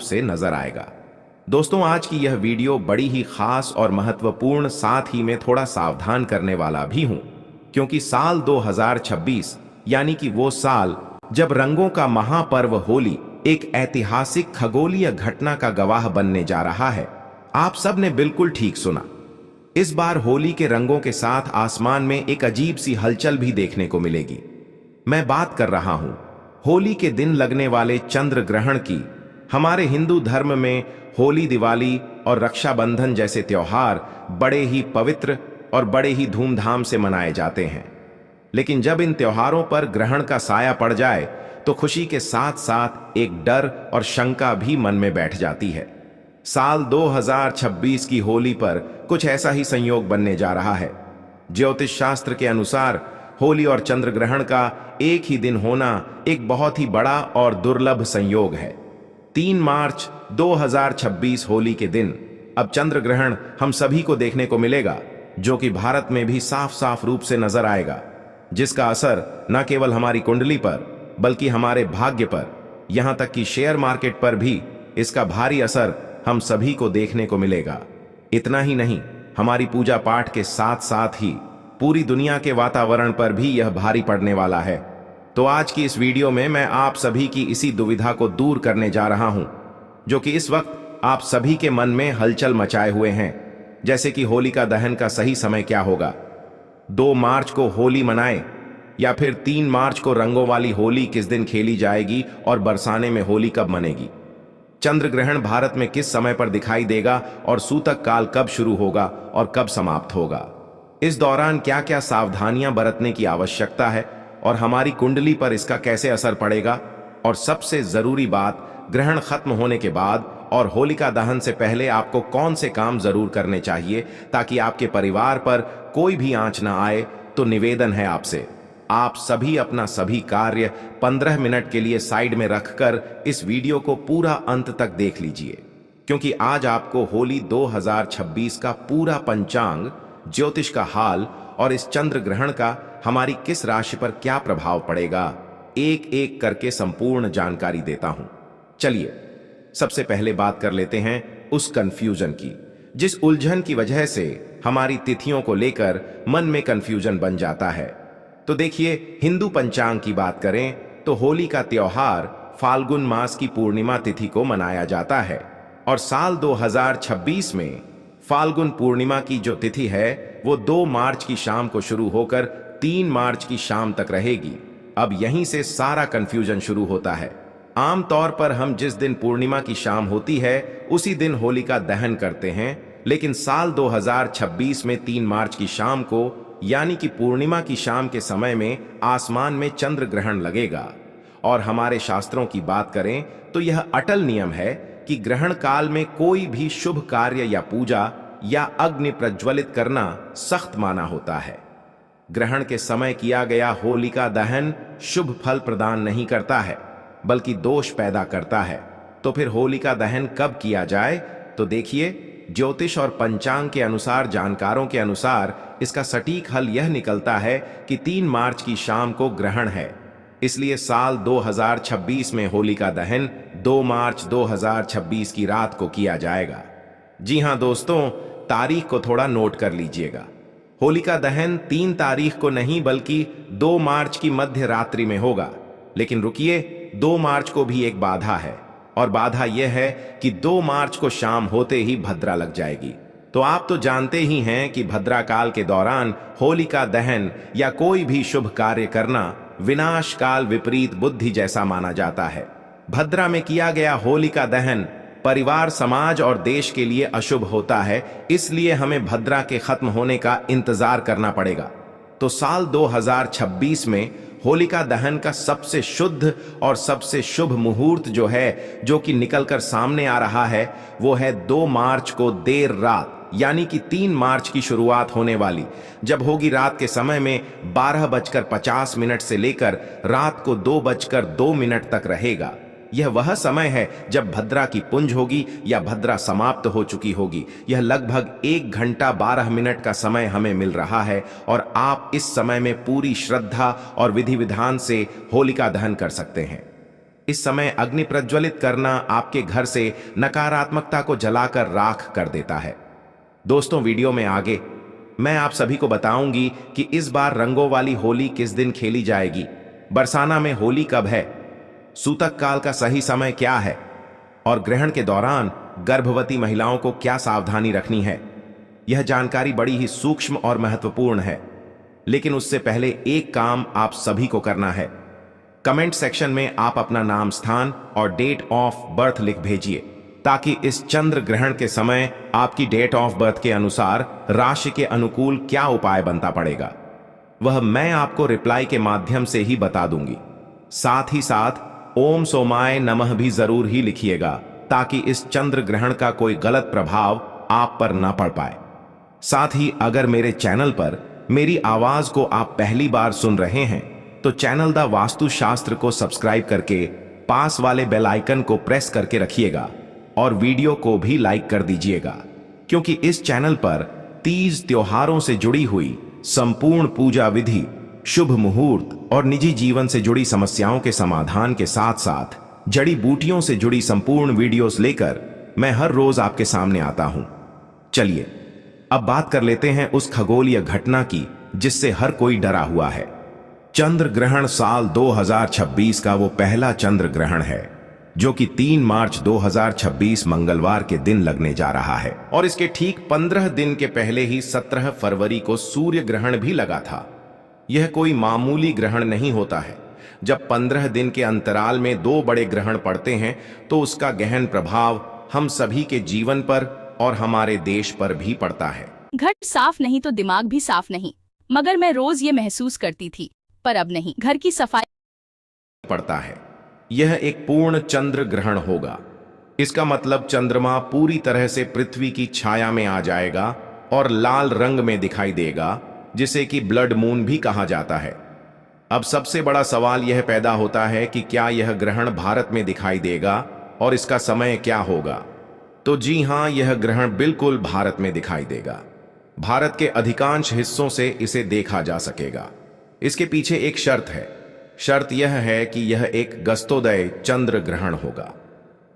से नजर आएगा। दोस्तों, आज की यह वीडियो बड़ी ही खास और महत्वपूर्ण, साथ ही में थोड़ा सावधान करने वाला भी हूं, क्योंकि साल 2026 यानी कि वो साल जब रंगों का महापर्व होली एक ऐतिहासिक खगोलीय घटना का गवाह बनने जा रहा है। आप सब ने बिल्कुल ठीक सुना। इस बार होली के रंगों के साथ आसमान में एक अजीब सी हलचल भी देखने को मिलेगी। मैं बात कर रहा हूं होली के दिन लगने वाले चंद्र ग्रहण की। हमारे हिंदू धर्म में होली, दिवाली और रक्षाबंधन जैसे त्योहार बड़े ही पवित्र और बड़े ही धूमधाम से मनाए जाते हैं। लेकिन जब इन त्योहारों पर ग्रहण का साया पड़ जाए तो खुशी के साथ साथ एक डर और शंका भी मन में बैठ जाती है। साल 2026 की होली पर कुछ ऐसा ही संयोग बनने जा रहा है। ज्योतिष शास्त्र के अनुसार होली और चंद्र ग्रहण का एक ही दिन होना एक बहुत ही बड़ा और दुर्लभ संयोग है। 3 मार्च 2026 होली के दिन अब चंद्र ग्रहण हम सभी को देखने को मिलेगा, जो कि भारत में भी साफ साफ रूप से नजर आएगा, जिसका असर न केवल हमारी कुंडली पर बल्कि हमारे भाग्य पर, यहां तक कि शेयर मार्केट पर भी इसका भारी असर हम सभी को देखने को मिलेगा। इतना ही नहीं, हमारी पूजा पाठ के साथ साथ ही पूरी दुनिया के वातावरण पर भी यह भारी पड़ने वाला है। तो आज की इस वीडियो में मैं आप सभी की इसी दुविधा को दूर करने जा रहा हूं, जो कि इस वक्त आप सभी के मन में हलचल मचाए हुए हैं, जैसे कि होलिका दहन का सही समय क्या होगा, 2 मार्च को होली मनाएं या फिर 3 मार्च को रंगों वाली होली किस दिन खेली जाएगी और बरसाने में होली कब मनेगी, चंद्र ग्रहण भारत में किस समय पर दिखाई देगा और सूतक काल कब शुरू होगा और कब समाप्त होगा, इस दौरान क्या क्या सावधानियां बरतने की आवश्यकता है और हमारी कुंडली पर इसका कैसे असर पड़ेगा, और सबसे जरूरी बात, ग्रहण खत्म होने के बाद और होलिका दहन से पहले आपको कौन से काम जरूर करने चाहिए ताकि आपके परिवार पर कोई भी आंच ना आए। तो निवेदन है आपसे, आप सभी अपना सभी कार्य 15 मिनट के लिए साइड में रखकर इस वीडियो को पूरा अंत तक देख लीजिए, क्योंकि आज आपको होली 2026 का पूरा पंचांग, ज्योतिष का हाल और इस चंद्र ग्रहण का हमारी किस राशि पर क्या प्रभाव पड़ेगा, एक एक करके संपूर्ण जानकारी देता हूं। चलिए सबसे पहले बात कर लेते हैं उस कंफ्यूजन की, जिस उलझन की वजह से हमारी तिथियों को लेकर मन में कंफ्यूजन बन जाता है। तो देखिए, हिंदू पंचांग की बात करें तो होली का त्योहार फाल्गुन मास की पूर्णिमा तिथि को मनाया जाता है और साल 2026 में फाल्गुन पूर्णिमा की जो तिथि है वो 2 मार्च की शाम को शुरू होकर 3 मार्च की शाम तक रहेगी। अब यहीं से सारा कंफ्यूजन शुरू होता है। आमतौर पर हम जिस दिन पूर्णिमा की शाम होती है उसी दिन होलिका दहन करते हैं, लेकिन साल 2026 में 3 मार्च की शाम को यानी कि पूर्णिमा की शाम के समय में आसमान में चंद्र ग्रहण लगेगा। और हमारे शास्त्रों की बात करें तो यह अटल नियम है कि ग्रहण काल में कोई भी शुभ कार्य या पूजा या अग्नि प्रज्वलित करना सख्त माना होता है। ग्रहण के समय किया गया होलिका दहन शुभ फल प्रदान नहीं करता है बल्कि दोष पैदा करता है। तो फिर होलिका दहन कब किया जाए? तो देखिए, ज्योतिष और पंचांग के अनुसार, जानकारों के अनुसार इसका सटीक हल यह निकलता है कि 3 मार्च की शाम को ग्रहण है, इसलिए साल 2026 में होलिका दहन 2 मार्च 2026 की रात को किया जाएगा। जी हां दोस्तों, तारीख को थोड़ा नोट कर लीजिएगा। होलिका दहन 3 तारीख को नहीं बल्कि 2 मार्च की मध्य रात्रि में होगा। लेकिन रुकिए, 2 मार्च को भी एक बाधा है, और बाधा यह है कि 2 मार्च को शाम होते ही भद्रा लग जाएगी। तो आप तो जानते ही हैं कि भद्रा काल के दौरान होलिका दहन या कोई भी शुभ कार्य करना विनाश काल विपरीत बुद्धि जैसा माना जाता है। भद्रा में किया गया होलिका दहन परिवार, समाज और देश के लिए अशुभ होता है, इसलिए हमें भद्रा के खत्म होने का इंतजार करना पड़ेगा। तो साल 2026 में होलिका दहन का सबसे शुद्ध और सबसे शुभ मुहूर्त जो कि निकलकर सामने आ रहा है, वो है 2 मार्च को देर रात यानी कि 3 मार्च की शुरुआत होने वाली, जब होगी रात के समय में 12:50 से लेकर रात को 2:02 तक रहेगा। यह वह समय है जब भद्रा की पुंज होगी या भद्रा समाप्त हो चुकी होगी। यह लगभग 1 घंटा 12 मिनट का समय हमें मिल रहा है और आप इस समय में पूरी श्रद्धा और विधि विधान से होलिका दहन कर सकते हैं। इस समय अग्नि प्रज्वलित करना आपके घर से नकारात्मकता को जलाकर राख कर देता है। दोस्तों, वीडियो में आगे मैं आप सभी को बताऊंगी कि इस बार रंगों वाली होली किस दिन खेली जाएगी, बरसाना में होली कब है, सूतक काल का सही समय क्या है और ग्रहण के दौरान गर्भवती महिलाओं को क्या सावधानी रखनी है। यह जानकारी बड़ी ही सूक्ष्म और महत्वपूर्ण है, लेकिन उससे पहले एक काम आप सभी को करना है। कमेंट सेक्शन में आप अपना नाम, स्थान और डेट ऑफ बर्थ लिख भेजिए, ताकि इस चंद्र ग्रहण के समय आपकी डेट ऑफ बर्थ के अनुसार राशि के अनुकूल क्या उपाय बनता पड़ेगा वह मैं आपको रिप्लाई के माध्यम से ही बता दूंगी। साथ ही साथ ओम सोमाय नमः भी जरूर ही लिखिएगा, ताकि इस चंद्र ग्रहण का कोई गलत प्रभाव आप पर ना पड़ पाए। साथ ही अगर मेरे चैनल पर मेरी आवाज को आप पहली बार सुन रहे हैं तो चैनल द वास्तु शास्त्र को सब्सक्राइब करके पास वाले बेल आइकन को प्रेस करके रखिएगा और वीडियो को भी लाइक कर दीजिएगा, क्योंकि इस चैनल पर तीज त्योहारों से जुड़ी हुई संपूर्ण पूजा विधि, शुभ मुहूर्त और निजी जीवन से जुड़ी समस्याओं के समाधान के साथ साथ जड़ी बूटियों से जुड़ी संपूर्ण वीडियोस लेकर मैं हर रोज आपके सामने आता हूं। चलिए अब बात कर लेते हैं उस खगोलीय घटना की जिससे हर कोई डरा हुआ है। चंद्र ग्रहण साल 2026 का वो पहला चंद्र ग्रहण है जो कि 3 मार्च 2026 मंगलवार के दिन लगने जा रहा है, और इसके ठीक 15 दिन के पहले ही 17 फरवरी को सूर्य ग्रहण भी लगा था। यह कोई मामूली ग्रहण नहीं होता है। जब 15 दिन के अंतराल में 2 बड़े ग्रहण पड़ते हैं तो उसका गहन प्रभाव हम सभी के जीवन पर और हमारे देश पर भी पड़ता है। घट साफ नहीं तो दिमाग भी साफ नहीं, मगर मैं रोज ये महसूस करती थी, पर अब नहीं। घर की सफाई पड़ता है। यह एक पूर्ण चंद्र ग्रहण होगा। इसका मतलब चंद्रमा पूरी तरह से पृथ्वी की छाया में आ जाएगा और लाल रंग में दिखाई देगा, जिसे कि ब्लड मून भी कहा जाता है। अब सबसे बड़ा सवाल यह पैदा होता है कि क्या यह ग्रहण भारत में दिखाई देगा और इसका समय क्या होगा। तो जी हां, यह ग्रहण बिल्कुल भारत में दिखाई देगा। भारत के अधिकांश हिस्सों से इसे देखा जा सकेगा। इसके पीछे एक शर्त है। शर्त यह है कि यह एक गस्तोदय चंद्र ग्रहण होगा।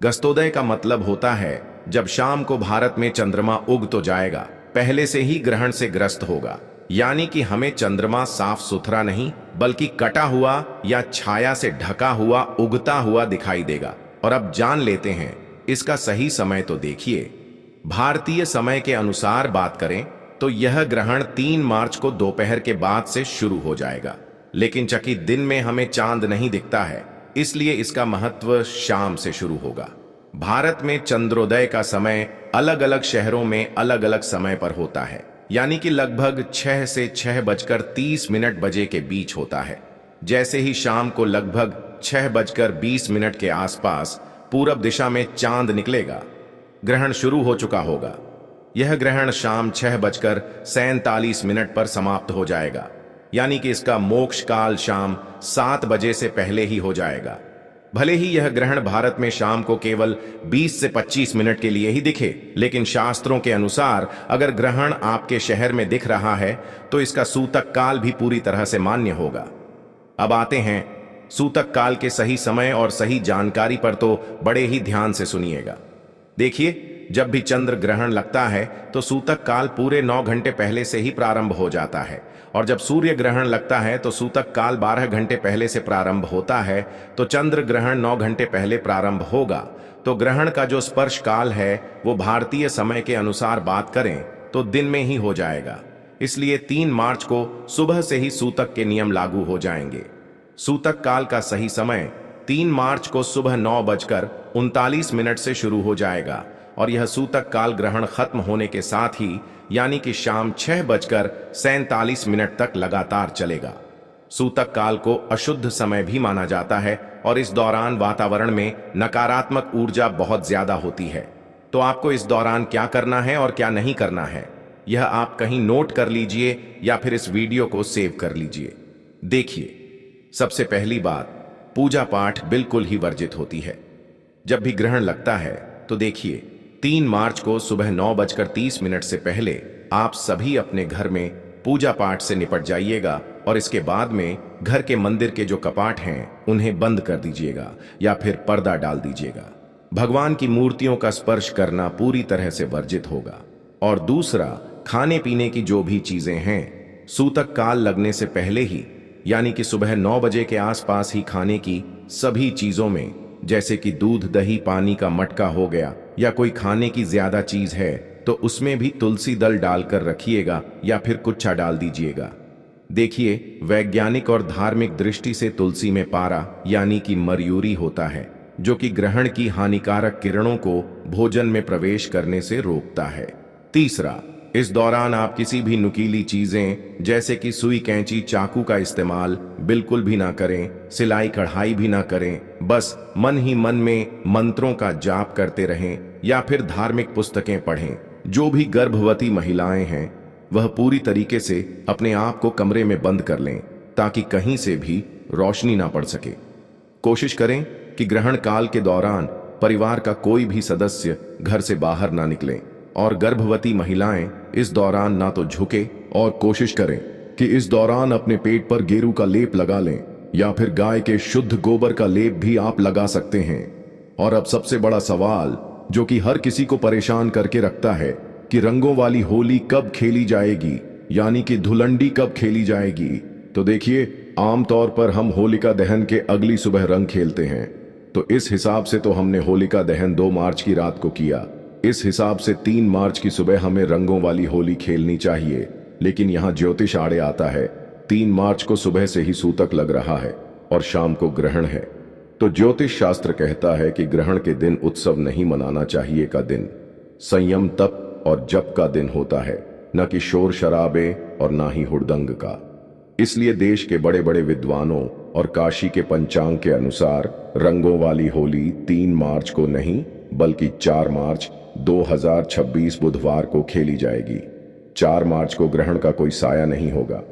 गस्तोदय का मतलब होता है जब शाम को भारत में चंद्रमा उग तो जाएगा, पहले से ही ग्रहण से ग्रस्त होगा, यानी कि हमें चंद्रमा साफ सुथरा नहीं बल्कि कटा हुआ या छाया से ढका हुआ उगता हुआ दिखाई देगा। और अब जान लेते हैं इसका सही समय। तो देखिए, भारतीय समय के अनुसार बात करें तो यह ग्रहण 3 मार्च को दोपहर के बाद से शुरू हो जाएगा, लेकिन चकित दिन में हमें चांद नहीं दिखता है, इसलिए इसका महत्व शाम से शुरू होगा। भारत में चंद्रोदय का समय अलग अलग शहरों में अलग अलग समय पर होता है, यानी कि लगभग 6 से 6:30 बजे के बीच होता है। जैसे ही शाम को लगभग 6:20 के आसपास पूरब दिशा में चांद निकलेगा, ग्रहण शुरू हो चुका होगा। यह ग्रहण शाम 6:47 पर समाप्त हो जाएगा, यानी कि इसका मोक्ष काल शाम 7 बजे से पहले ही हो जाएगा। भले ही यह ग्रहण भारत में शाम को केवल 20 से 25 मिनट के लिए ही दिखे, लेकिन शास्त्रों के अनुसार अगर ग्रहण आपके शहर में दिख रहा है तो इसका सूतक काल भी पूरी तरह से मान्य होगा। अब आते हैं सूतक काल के सही समय और सही जानकारी पर, तो बड़े ही ध्यान से सुनिएगा। देखिए, जब भी चंद्र ग्रहण लगता है तो सूतक काल पूरे 9 घंटे पहले से ही प्रारंभ हो जाता है, और जब सूर्य ग्रहण लगता है तो सूतक काल 12 घंटे पहले से प्रारंभ होता है। तो चंद्र ग्रहण 9 घंटे पहले प्रारंभ होगा। तो ग्रहण का जो स्पर्श काल है वो भारतीय समय के अनुसार बात करें तो दिन में ही हो जाएगा। इसलिए 3 मार्च को सुबह से ही सूतक के नियम लागू हो जाएंगे। सूतक काल का सही समय 3 मार्च को सुबह 9:39 से शुरू हो जाएगा, और यह सूतक काल ग्रहण खत्म होने के साथ ही यानी कि शाम 6:47 तक लगातार चलेगा। सूतक काल को अशुद्ध समय भी माना जाता है, और इस दौरान वातावरण में नकारात्मक ऊर्जा बहुत ज्यादा होती है। तो आपको इस दौरान क्या करना है और क्या नहीं करना है, यह आप कहीं नोट कर लीजिए या फिर इस वीडियो को सेव कर लीजिए। देखिए, सबसे पहली बात, पूजा पाठ बिल्कुल ही वर्जित होती है। जब भी ग्रहण लगता है तो देखिए, 3 मार्च को सुबह 9:30 से पहले आप सभी अपने घर में पूजा पाठ से निपट जाइएगा और इसके बाद में घर के मंदिर के जो कपाट हैं उन्हें बंद कर दीजिएगा या फिर पर्दा डाल दीजिएगा। भगवान की मूर्तियों का स्पर्श करना पूरी तरह से वर्जित होगा। और दूसरा, खाने पीने की जो भी चीजें हैं सूतक काल लगने से पहले ही, यानी कि सुबह 9 बजे के आसपास ही खाने की सभी चीजों में, जैसे कि दूध, दही, पानी का मटका हो गया या कोई खाने की ज्यादा चीज है तो उसमें भी तुलसी दल डालकर रखिएगा या फिर कुच्छा डाल दीजिएगा। देखिए, वैज्ञानिक और धार्मिक दृष्टि से तुलसी में पारा यानी कि मर्यूरी होता है, जो कि ग्रहण की हानिकारक किरणों को भोजन में प्रवेश करने से रोकता है। तीसरा, इस दौरान आप किसी भी नुकीली चीजें जैसे कि सुई, कैंची, चाकू का इस्तेमाल बिल्कुल भी ना करें। सिलाई कढ़ाई भी ना करें। बस मन ही मन में मंत्रों का जाप करते रहें या फिर धार्मिक पुस्तकें पढ़ें। जो भी गर्भवती महिलाएं हैं वह पूरी तरीके से अपने आप को कमरे में बंद कर लें ताकि कहीं से भी रोशनी ना पड़ सके। कोशिश करें कि ग्रहण काल के दौरान परिवार का कोई भी सदस्य घर से बाहर ना निकले और गर्भवती महिलाएं इस दौरान ना तो झुके और कोशिश करें कि इस दौरान अपने पेट पर गेरू का लेप लगा लें या फिर गाय के शुद्ध गोबर का लेप भी आप लगा सकते हैं। और अब सबसे बड़ा सवाल जो कि हर किसी को परेशान करके रखता है कि रंगों वाली होली कब खेली जाएगी, यानी कि धुलंडी कब खेली जाएगी। तो देखिए, आमतौर पर हम होलिका दहन के अगली सुबह रंग खेलते हैं, तो इस हिसाब से तो हमने होलिका दहन 2 मार्च की रात को किया। इस हिसाब से 3 मार्च की सुबह हमें रंगों वाली होली खेलनी चाहिए। लेकिन यहाँ ज्योतिष आड़े आता है। 3 मार्च को सुबह से ही सूतक लग रहा है और शाम को ग्रहण है। तो ज्योतिष शास्त्र कहता है कि ग्रहण के दिन उत्सव नहीं मनाना चाहिए का दिन संयम, तप और जप का दिन होता है, न कि शोर शराबे और ना ही हुड़दंग का। इसलिए देश के बड़े बड़े विद्वानों और काशी के पंचांग के अनुसार रंगों वाली होली 3 मार्च को नहीं बल्कि 4 मार्च 2026 बुधवार को खेली जाएगी। 4 मार्च को ग्रहण का कोई साया नहीं होगा।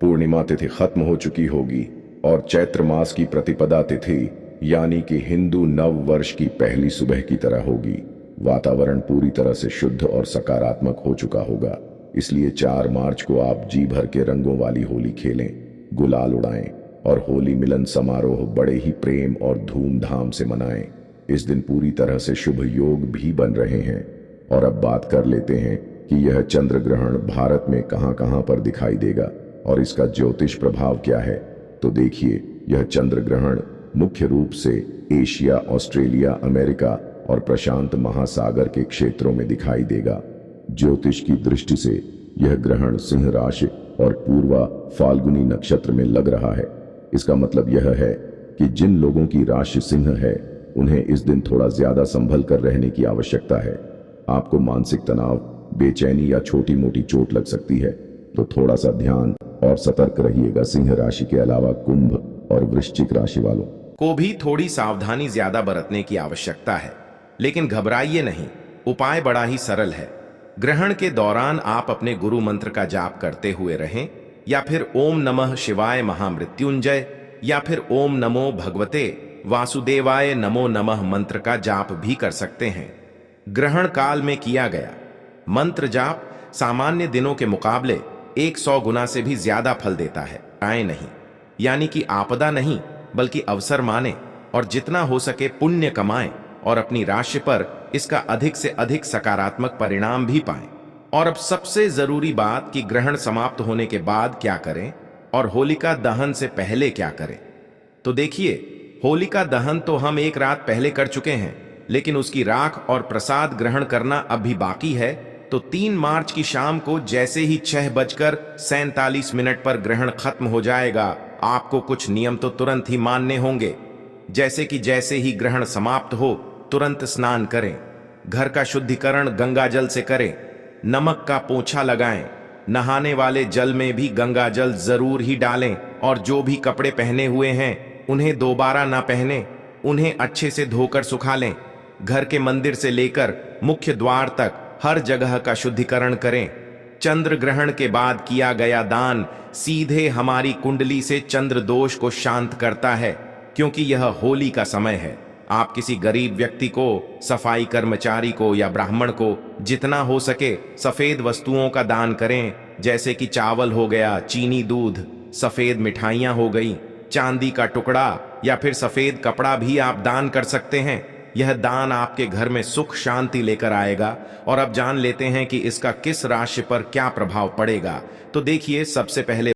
पूर्णिमा तिथि खत्म हो चुकी होगी और चैत्र मास की प्रतिपदा तिथि यानी कि हिंदू नव वर्ष की पहली सुबह की तरह होगी। वातावरण पूरी तरह से शुद्ध और सकारात्मक हो चुका होगा। इसलिए 4 मार्च को आप जी भर के रंगों वाली होली खेलें, गुलाल उड़ाएं और होली मिलन समारोह बड़े ही प्रेम और धूमधाम से मनाएं। इस दिन पूरी तरह से शुभ योग भी बन रहे हैं। और अब बात कर लेते हैं कि यह चंद्र ग्रहण भारत में कहां कहां पर दिखाई देगा और इसका ज्योतिष प्रभाव क्या है। तो देखिए, यह चंद्र ग्रहण मुख्य रूप से एशिया, ऑस्ट्रेलिया, अमेरिका और प्रशांत महासागर के क्षेत्रों में दिखाई देगा। ज्योतिष की दृष्टि से यह ग्रहण सिंह राशि और पूर्वा फाल्गुनी नक्षत्र में लग रहा है। इसका मतलब यह है कि जिन लोगों की राशि सिंह है उन्हें इस दिन थोड़ा ज्यादा संभल कर रहने की आवश्यकता है। आपको मानसिक तनाव, बेचैनी या छोटी मोटी चोट लग सकती है, तो थोड़ा सा ध्यान और सतर्क रहिएगा। सिंह राशि के अलावा कुंभ और वृश्चिक राशि वालों को भी थोड़ी सावधानी ज्यादा बरतने की आवश्यकता है, लेकिन घबराइए नहीं। उपाय बड़ा ही सरल है। ग्रहण के दौरान आप अपने गुरु मंत्र का जाप करते हुए रहें या फिर ओम नमः शिवाय महामृत्युंजय या फिर ओम नमो भगवते वासुदेवाय नमो नमः मंत्र का जाप भी कर सकते हैं। ग्रहण काल में किया गया मंत्र जाप सामान्य दिनों के मुकाबले 100 गुना से भी ज्यादा फल देता है। आए नहीं, यानी कि आपदा नहीं बल्कि अवसर माने और जितना हो सके पुण्य कमाएं और अपनी राशि पर इसका अधिक से अधिक सकारात्मक परिणाम भी पाएं। और अब सबसे जरूरी बात कि ग्रहण समाप्त होने के बाद क्या करें और होलिका दहन से पहले क्या करें। तो देखिए, होलिका दहन तो हम 1 रात पहले कर चुके हैं, लेकिन उसकी राख और प्रसाद ग्रहण करना अब भी बाकी है। तो 3 मार्च की शाम को जैसे ही 6:47 पर ग्रहण खत्म हो जाएगा, आपको कुछ नियम तो तुरंत ही मानने होंगे। जैसे कि जैसे ही ग्रहण समाप्त हो तुरंत स्नान करें, घर का शुद्धिकरण गंगा जल से करें, नमक का पोंछा लगाएं, नहाने वाले जल में भी गंगा जल जरूर ही डालें और जो भी कपड़े पहने हुए हैं उन्हें दोबारा ना पहने, उन्हें अच्छे से धोकर सुखा लें। घर के मंदिर से लेकर मुख्य द्वार तक हर जगह का शुद्धिकरण करें। चंद्र ग्रहण के बाद किया गया दान सीधे हमारी कुंडली से चंद्र दोष को शांत करता है, क्योंकि यह होली का समय है। आप किसी गरीब व्यक्ति को, सफाई कर्मचारी को या ब्राह्मण को जितना हो सके सफेद वस्तुओं का दान करें, जैसे कि चावल हो गया, चीनी, दूध, सफेद मिठाइयां हो गई, चांदी का टुकड़ा या फिर सफेद कपड़ा भी आप दान कर सकते हैं। यह दान आपके घर में सुख शांति लेकर आएगा। और अब जान लेते हैं कि इसका किस राशि पर क्या प्रभाव पड़ेगा। तो देखिए, सबसे पहले